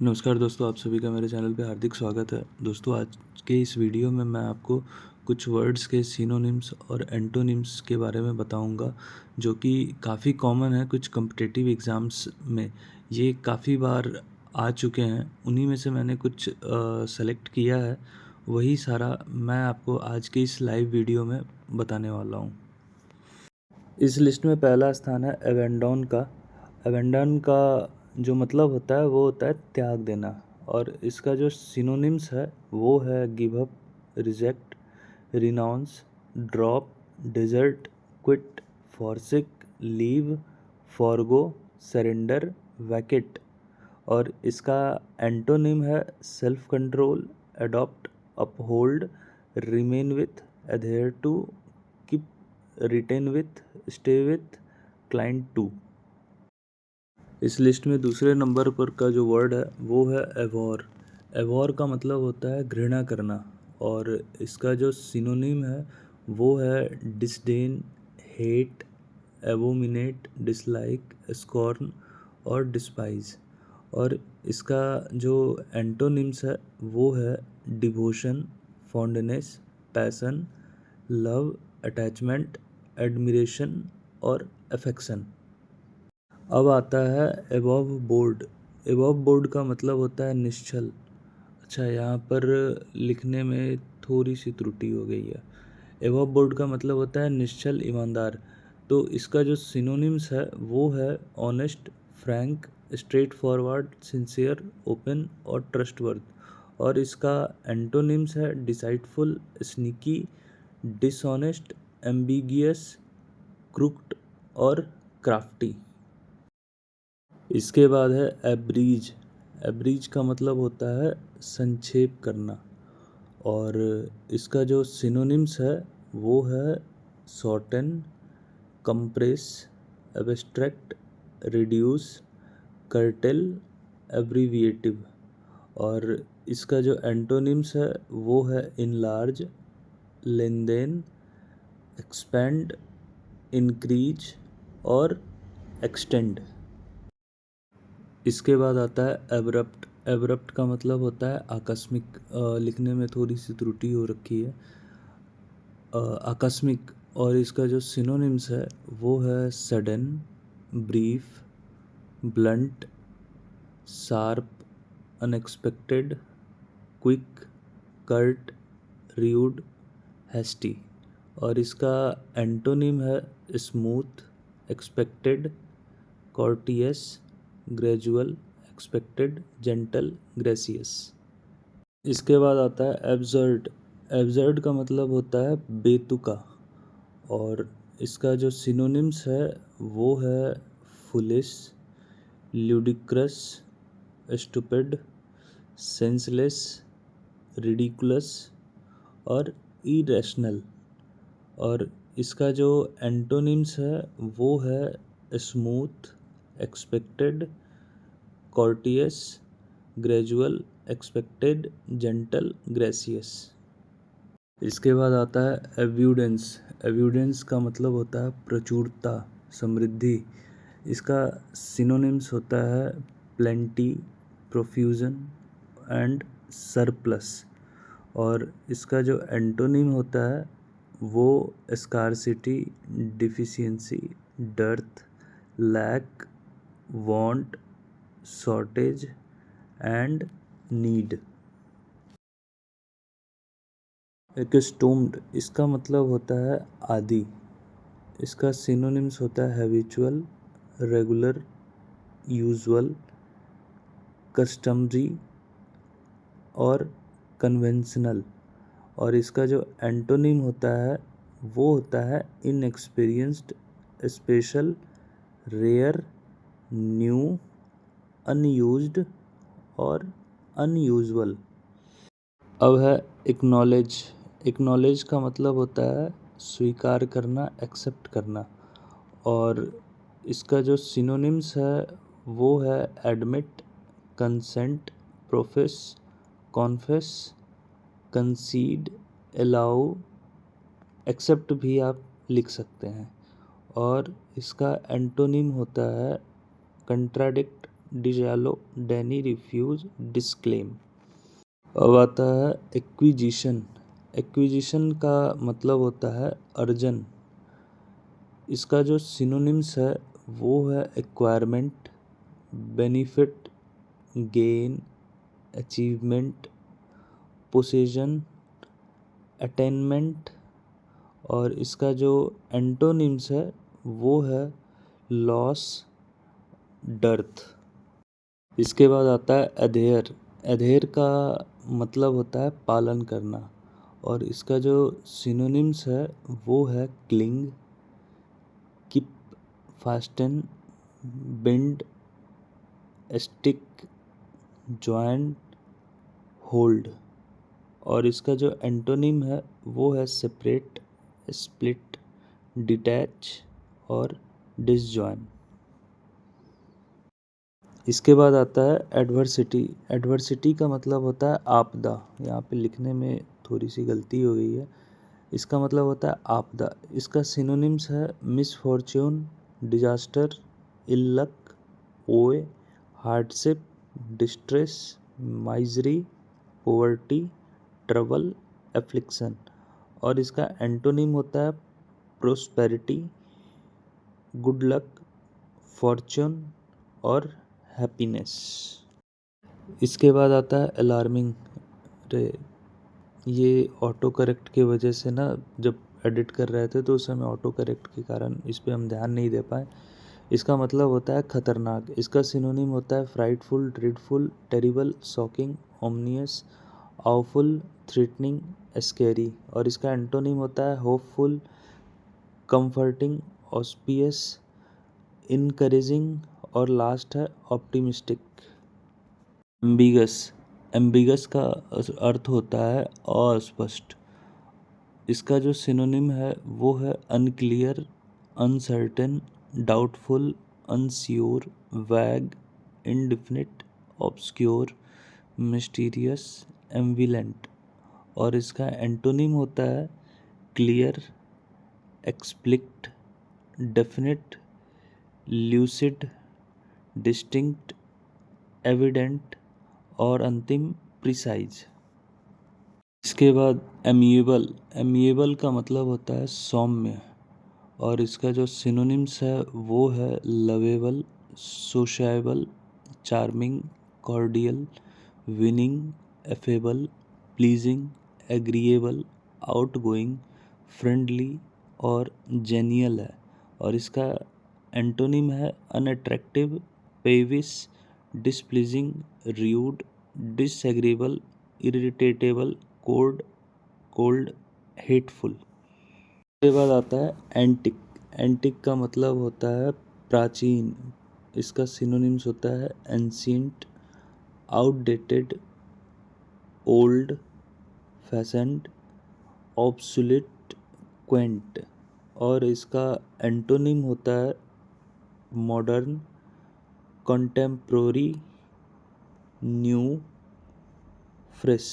नमस्कार दोस्तों, आप सभी का मेरे चैनल पे हार्दिक स्वागत है। दोस्तों, आज के इस वीडियो में मैं आपको कुछ वर्ड्स के सिनोनिम्स और एंटोनिम्स के बारे में बताऊंगा, जो कि काफ़ी कॉमन है कुछ कॉम्पिटिटिव एग्ज़ाम्स में। ये काफ़ी बार आ चुके हैं, उन्हीं में से मैंने कुछ सेलेक्ट किया है। वही सारा मैं आपको आज के इस लाइव वीडियो में बताने वाला हूँ। इस लिस्ट में पहला स्थान है एबेंडन का। एबेंडन का जो मतलब होता है वो होता है त्याग देना, और इसका जो सिनोनिम्स है वो है give up, reject, renounce, drop, desert, quit, forsake, leave, forgo, surrender, vacate. और इसका एंटोनिम है self control, adopt, uphold, remain with, adhere to, keep, retain with, stay with, client to. इस लिस्ट में दूसरे नंबर पर का जो वर्ड है वो है एवोर। एवोर का मतलब होता है घृणा करना, और इसका जो सिनोनिम है वो है डिसडेन, हेट, एवोमिनेट, डिसलाइक, स्कॉर्न और डिस्पाइज। और इसका जो एंटोनिम्स है वो है devotion, fondness, passion, love, attachment, admiration और अफेक्शन। अब आता है एबव बोर्ड। एबव बोर्ड का मतलब होता है निश्चल। अच्छा, यहाँ पर लिखने में थोड़ी सी त्रुटि हो गई है। एबव बोर्ड का मतलब होता है निश्चल, ईमानदार। तो इसका जो सिनोनिम्स है वो है honest, Frank, straight forward, sincere, open और ट्रस्टवर्थ। और इसका एंटोनिम्स है डिसाइडफुल, स्नीकी, डिसऑनेस्ट, एम्बिगियस, क्रुक्ड और क्राफ्टी। इसके बाद है एब्रीज। एब्रीज का मतलब होता है संक्षेप करना, और इसका जो सिनोनिम्स है वो है shorten, compress, abstract, reduce, curtail, abbreviative. और इसका जो एंटोनिम्स है वो है इनलार्ज, लेनदेन, एक्सपेंड, इंक्रीज और एक्सटेंड। इसके बाद आता है एब्रप्ट। एब्रप्ट का मतलब होता है आकस्मिक। लिखने में थोड़ी सी त्रुटि हो रखी है, आकस्मिक। और इसका जो सिनोनिम्स है वो है sudden, brief, blunt, sharp, unexpected, quick, curt, rude, hasty. और इसका एंटोनिम है smooth, expected, courteous, gradual, expected, gentle, gracious. इसके बाद आता है एब्सर्ड। एब्सर्ड का मतलब होता है बेतुका, और इसका जो सिनोनिम्स है वो है foolish, ludicrous, stupid, senseless, ridiculous और इरेशनल। और इसका जो एंटोनिम्स है वो है smooth, expected, courteous, gradual, expected, gentle, gracious. इसके बाद आता है एब्यूडेंस। एब्यूडेंस का मतलब होता है प्रचुरता, समृद्धि। इसका सिनोनिम्स होता है प्लेंटी, प्रोफ्यूजन एंड सरप्लस। और इसका जो एंटोनिम होता है वो scarcity, deficiency, dearth, lack, want, shortage and need. Accustomed, इसका मतलब होता है आदि। इसका सिनोनिम्स होता है हैबिचुअल, रेगुलर, यूजुअल, कस्टमरी और कन्वेंशनल। और इसका जो एंटोनिम होता है वो होता है inexperienced, special, rare, new, unused और अनयूजुअल। अब है एक्नॉलेज। एक्नॉलेज का मतलब होता है स्वीकार करना, एक्सेप्ट करना। और इसका जो सिनोनिम्स है वो है admit, consent, profess, confess, concede, allow, accept भी आप लिख सकते हैं। और इसका एंटोनिम होता है कंट्राडिक्ट, डिजालो, डेनी, रिफ्यूज, डिस्क्लेम। अब आता है एक्विजिशन। एक्विजिशन का मतलब होता है अर्जन। इसका जो सिनोनिम्स है वो है acquirement, benefit, gain, achievement, possession, attainment. और इसका जो एंटोनिम्स है वो है लॉस, डर्थ। इसके बाद आता है अधेयर। अधेयर का मतलब होता है पालन करना, और इसका जो सिनोनिम्स है वो है cling, keep, fasten, bend, stick, join, hold. और इसका जो एंटोनिम है वो है सेपरेट, स्प्लिट, डिटैच और डिसजॉइन। इसके बाद आता है एडवर्सिटी। एडवर्सिटी का मतलब होता है आपदा। यहाँ पे लिखने में थोड़ी सी गलती हो गई है। इसका मतलब होता है आपदा। इसका सिनोनिम्स है मिसफॉर्च्यून, डिजास्टर, इल लक, ओए, hardship, distress, misery, poverty, trouble, affliction. और इसका एंटोनिम होता है प्रोस्पेरिटी, गुड लक, फॉर्च्यून और हैप्पीनेस। इसके बाद आता है अलार्मिंग। रे ये ऑटो करेक्ट की वजह से ना, जब एडिट कर रहे थे तो उस समय ऑटो करेक्ट के कारण इस पे हम ध्यान नहीं दे पाए। इसका मतलब होता है खतरनाक। इसका सिनोनिम होता है frightful, dreadful, terrible, shocking, ominous, awful, threatening, scary. और इसका एंटोनिम होता है होपफुल, कंफर्टिंग, ऑस्पियस, इनकरेजिंग। और लास्ट है ऑप्टिमिस्टिक। एम्बिगस। एम्बिगस का अर्थ होता है अस्पष्ट। इसका जो सिनोनिम है वो है unclear, uncertain, doubtful, unsure, vague, indefinite, obscure, mysterious, ambivalent. और इसका एंटोनिम होता है clear, explicit, definite, lucid, distinct, evident और अंतिम प्रिसाइज। इसके बाद एमिएबल। एमिएबल का मतलब होता है सौम्य, और इसका जो सिनोनिम्स है वो है lovable, sociable, charming, cordial, winning, affable, pleasing, agreeable, outgoing, friendly और जेनियल है। और इसका एंटोनिम है अनअट्रैक्टिव, पेविस, डिसप्लीजिंग, र्यूड, डिसएग्रीबल, इरिटेटेबल, कोल्ड, हेटफुल। उसके बाद आता है एंटिक। एंटिक का मतलब होता है प्राचीन। इसका सिनोनिम्स होता है ancient, outdated, old fashioned, obsolete, Quint. और इसका एंटोनिम होता है मॉडर्न, कंटेम्प्रोरी, न्यू, फ्रेश।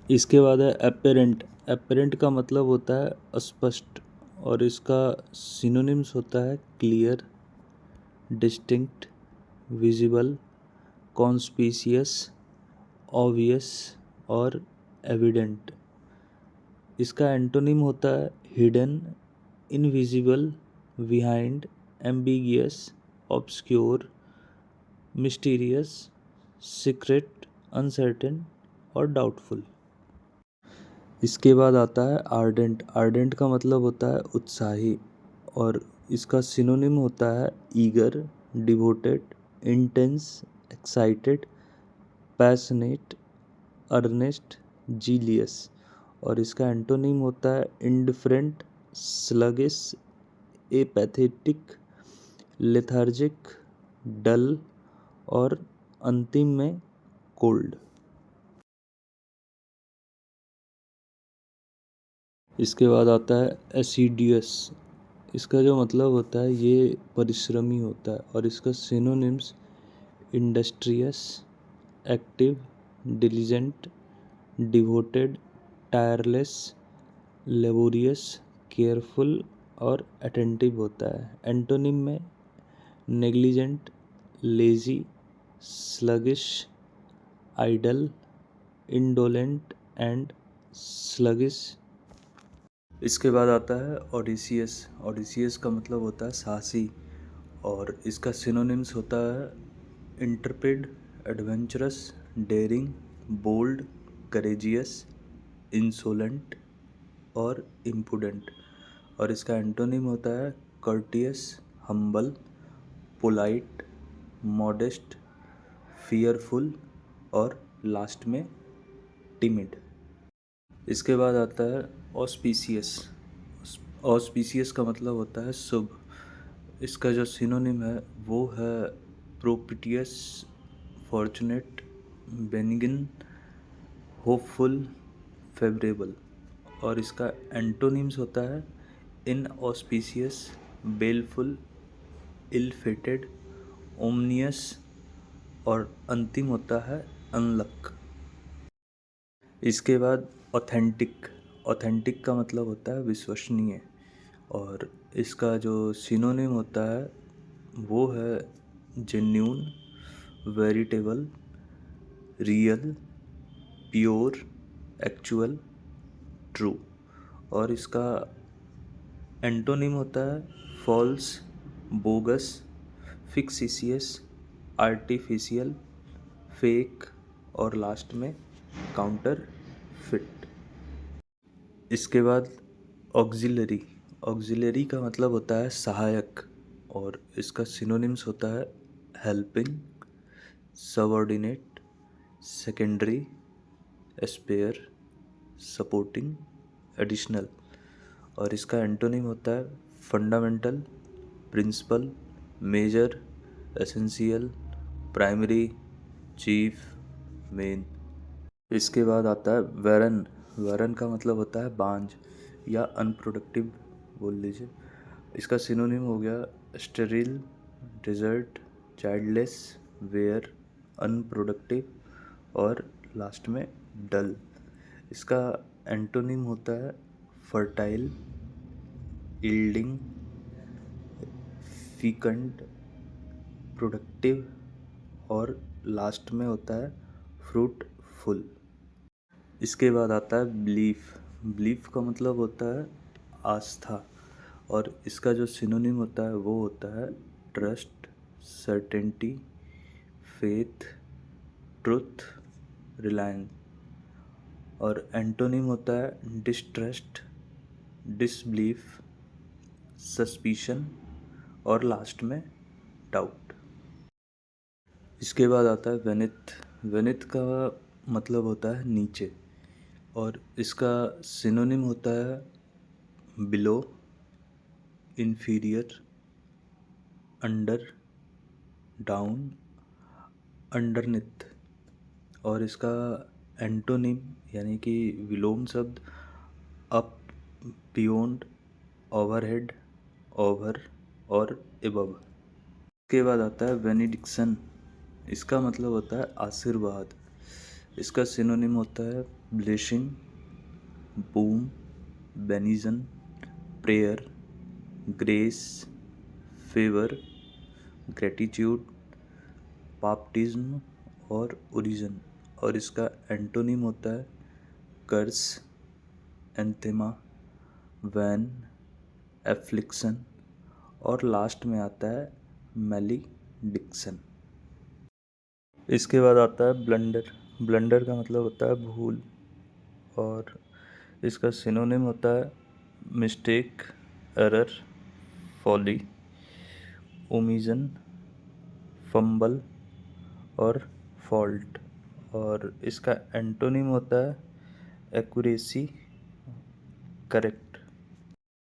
इसके बाद है एपेरेंट। एपेरेंट का मतलब होता है स्पष्ट, और इसका सिनोनिम्स होता है clear, distinct, visible, conspicuous, obvious और एविडेंट। इसका एंटोनिम होता है hidden, invisible, behind, ambiguous, obscure, mysterious, secret, uncertain और डाउटफुल। इसके बाद आता है आर्डेंट। आर्डेंट का मतलब होता है उत्साही, और इसका सिनोनिम होता है eager, devoted, intense, excited, passionate, earnest, zealous. और इसका एंटोनिम होता है indifferent, sluggish, apathetic, lethargic, dull और अंतिम में कोल्ड। इसके बाद आता है एसिडियस। इसका जो मतलब होता है ये परिश्रमी होता है, और इसका synonyms industrious, active, diligent, devoted, tireless, laborious, careful और अटेंटिव होता है। एंटोनिम में negligent, lazy, sluggish, idle, indolent and sluggish. इसके बाद आता है ओडिसियस। ओडिसियस का मतलब होता है साहसी, और इसका सिनोनिम्स होता है intrepid, adventurous, daring, bold, courageous, insolent और इम्पुडेंट। और इसका एंटोनिम होता है courteous, humble, polite, modest, fearful और लास्ट में टिमिड। इसके बाद आता है ऑस्पिशियस। ऑस्पिशियस का मतलब होता है शुभ। इसका जो सिनोनिम है वो है प्रोपिटियस, फॉर्चुनेट, बेनिगिन, होपफुल, फेवरेबल। और इसका एंटोनिम्स होता है इनऑस्पिशियस, बेलफुल, इल फेटेड, ओमनियस और अंतिम होता है अनलक। इसके बाद ऑथेंटिक। ऑथेंटिक का मतलब होता है विश्वसनीय, और इसका जो सिनोनिम होता है वो है genuine, veritable, real, pure, actual, true. और इसका एंटोनिम होता है फॉल्स, बोगस, फिक्सिशियस, आर्टिफिशियल, फेक और लास्ट में काउंटर फिट। इसके बाद ऑक्सिलरी। ऑक्सिलरी का मतलब होता है सहायक, और इसका सिनोनिम्स होता है helping, subordinate, secondary, spare, supporting, additional. और इसका एंटोनिम होता है fundamental, principal, major, essential, primary, chief, main. इसके बाद आता है वैरन। वैरन का मतलब होता है बांझ या अनप्रोडक्टिव बोल लीजिए। इसका सिनोनिम हो गया स्टेरिल, डिजर्ट, चाइल्डलेस, वेयर, अनप्रोडक्टिव और लास्ट में डल। इसका एंटोनिम होता है फर्टाइल, यील्डिंग, फीकंड, प्रोडक्टिव और लास्ट में होता है फ्रूटफुल। इसके बाद आता है बिलीफ। बिलीफ का मतलब होता है आस्था, और इसका जो सिनोनिम होता है वो होता है trust, certainty, faith, truth, Reliance. और एंटोनिम होता है डिस्ट्रस्ट, डिसबिलीफ, सस्पिशन और लास्ट में डाउट। इसके बाद आता है वेनिथ। वेनिथ का मतलब होता है नीचे, और इसका सिनोनिम होता है बिलो, इन्फीरियर, अंडर, डाउन, अंडरनिथ। और इसका एंटोनिम यानी कि विलोम शब्द अप, बियॉन्ड, ओवरहेड, ओवर और एबव। इसके बाद आता है बेनिडिक्शन। इसका मतलब होता है आशीर्वाद। इसका सिनोनिम होता है blessing, boon, benison, prayer, grace, favour, gratitude, baptism और ओरिजिन। और इसका एंटोनिम होता है कर्स, एंथेमा, वैन, एफ्लिक्शन और लास्ट में आता है मैलिडिक्शन। इसके बाद आता है ब्लंडर। ब्लंडर का मतलब होता है भूल, और इसका सिनोनिम होता है मिस्टेक, एरर, फॉली, ओमिजन, फंबल और फॉल्ट। और इसका एंटोनिम होता है एक्यूरेसी, करेक्ट।